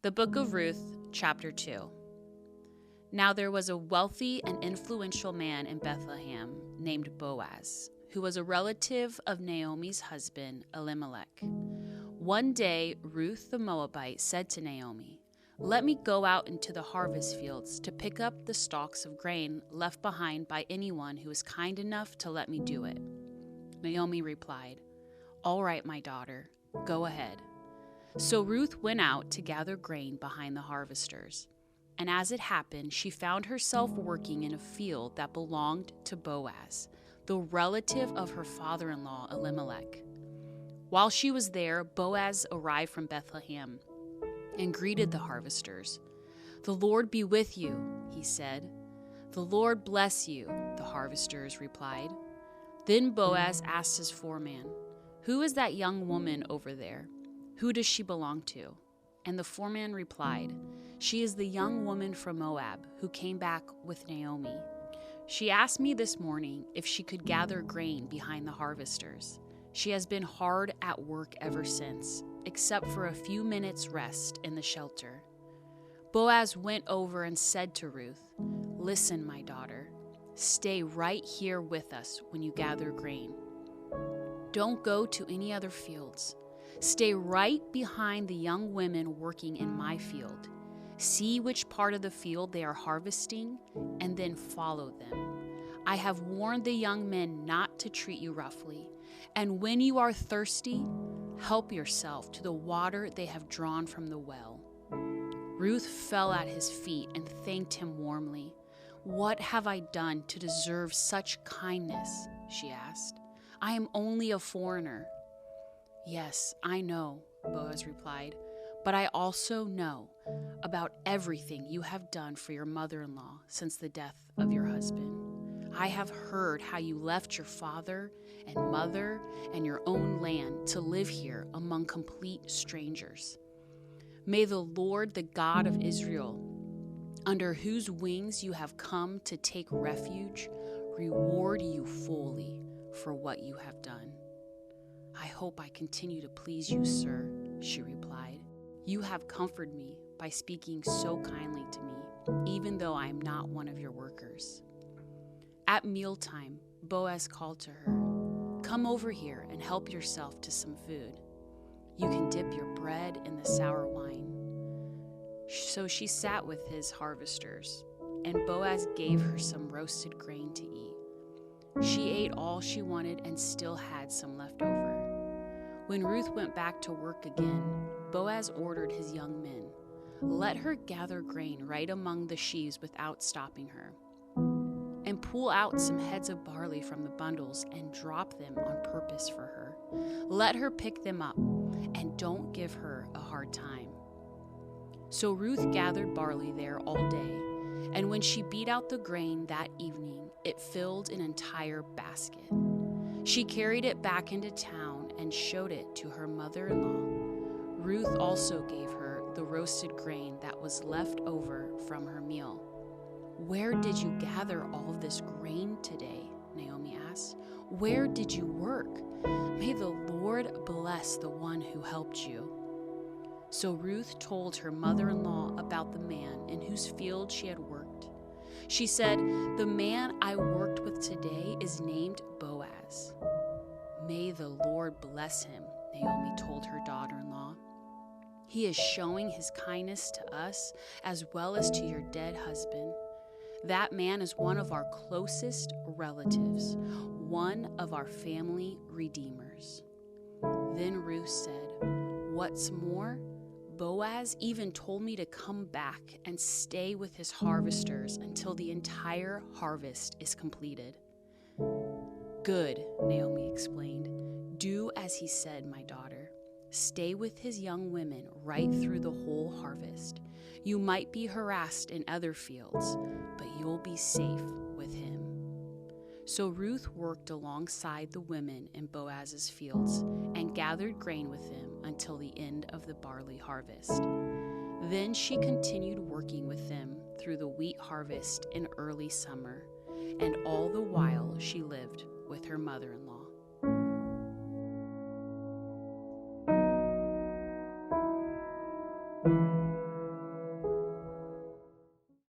The Book of Ruth, Chapter 2. Now there was a wealthy and influential man in Bethlehem named Boaz, who was a relative of Naomi's husband, Elimelech. One day, Ruth the Moabite said to Naomi, "Let me go out into the harvest fields to pick up the stalks of grain left behind by anyone who is kind enough to let me do it." Naomi replied, "All right, my daughter, go ahead." So Ruth went out to gather grain behind the harvesters. And as it happened, she found herself working in a field that belonged to Boaz, the relative of her father-in-law Elimelech. While she was there, Boaz arrived from Bethlehem and greeted the harvesters. "The Lord be with you," he said. "The Lord bless you," the harvesters replied. Then Boaz asked his foreman, "Who is that young woman over there? Who does she belong to?" And the foreman replied, "She is the young woman from Moab who came back with Naomi. She asked me this morning if she could gather grain behind the harvesters. She has been hard at work ever since, except for a few minutes' rest in the shelter." Boaz went over and said to Ruth, "Listen, my daughter, stay right here with us when you gather grain. Don't go to any other fields. Stay right behind the young women working in my field. See which part of the field they are harvesting, and then follow them. I have warned the young men not to treat you roughly, and when you are thirsty, help yourself to the water they have drawn from the well." Ruth fell at his feet and thanked him warmly. "What have I done to deserve such kindness?" she asked. "I am only a foreigner." "Yes, I know," Boaz replied, "but I also know about everything you have done for your mother-in-law since the death of your husband. I have heard how you left your father and mother and your own land to live here among complete strangers. May the Lord, the God of Israel, under whose wings you have come to take refuge, reward you fully for what you have done." "I hope I continue to please you, sir," she replied. "You have comforted me by speaking so kindly to me, even though I am not one of your workers." At mealtime, Boaz called to her, "Come over here and help yourself to some food. You can dip your bread in the sour wine." So she sat with his harvesters, and Boaz gave her some roasted grain to eat. She ate all she wanted and still had some left over. When Ruth went back to work again, Boaz ordered his young men, "Let her gather grain right among the sheaves without stopping her, and pull out some heads of barley from the bundles and drop them on purpose for her. Let her pick them up, and don't give her a hard time." So Ruth gathered barley there all day, and when she beat out the grain that evening, it filled an entire basket. She carried it back into town and showed it to her mother-in-law. Ruth also gave her the roasted grain that was left over from her meal. "Where did you gather all this grain today?" Naomi asked. "Where did you work? May the Lord bless the one who helped you." So Ruth told her mother-in-law about the man in whose field she had worked. She said, "The man I worked with today is named Boaz." "May the Lord bless him," Naomi told her daughter-in-law. "He is showing his kindness to us as well as to your dead husband. That man is one of our closest relatives, one of our family redeemers." Then Ruth said, "What's more, Boaz even told me to come back and stay with his harvesters until the entire harvest is completed." "Good," Naomi explained. "Do as he said, my daughter. Stay with his young women right through the whole harvest. You might be harassed in other fields, but you'll be safe with him." So Ruth worked alongside the women in Boaz's fields and gathered grain with him until the end of the barley harvest. Then she continued working with them through the wheat harvest in early summer, and all the while she lived with her mother-in-law.